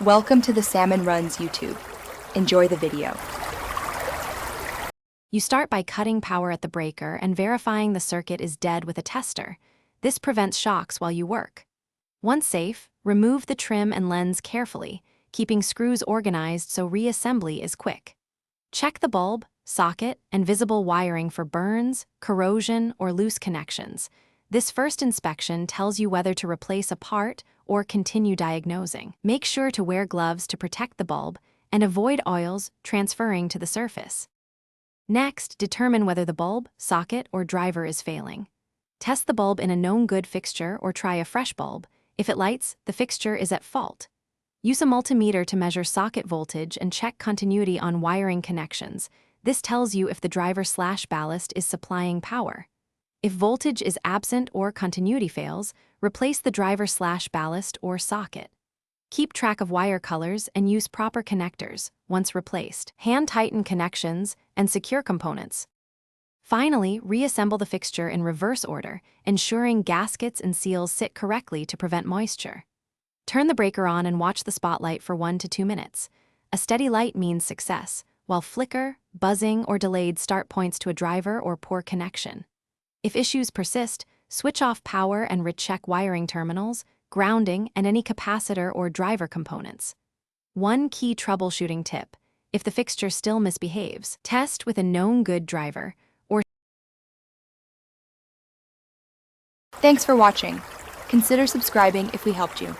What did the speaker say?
Welcome to the Salmon Runs YouTube. Enjoy the video. You start by cutting power at the breaker and verifying the circuit is dead with a tester. This prevents shocks while you work. Once safe, remove the trim and lens carefully, keeping screws organized so reassembly is quick. Check the bulb, socket, and visible wiring for burns, corrosion, or loose connections. This first inspection tells you whether to replace a part or continue diagnosing. Make sure to wear gloves to protect the bulb and avoid oils transferring to the surface. Next, determine whether the bulb, socket, or driver is failing. Test the bulb in a known good fixture or try a fresh bulb. If it lights, the fixture is at fault. Use a multimeter to measure socket voltage and check continuity on wiring connections. This tells you if the driver/ballast is supplying power. If voltage is absent or continuity fails, replace the driver/ballast or socket. Keep track of wire colors and use proper connectors once replaced. Hand tighten connections and secure components. Finally, reassemble the fixture in reverse order, ensuring gaskets and seals sit correctly to prevent moisture. Turn the breaker on and watch the spotlight for 1 to 2 minutes. A steady light means success, while flicker, buzzing, or delayed start points to a driver or poor connection. If issues persist, switch off power and recheck wiring terminals, grounding, and any capacitor or driver components. One key troubleshooting tip: if the fixture still misbehaves, test with a known good driver or Thanks for watching. Consider subscribing if we helped you.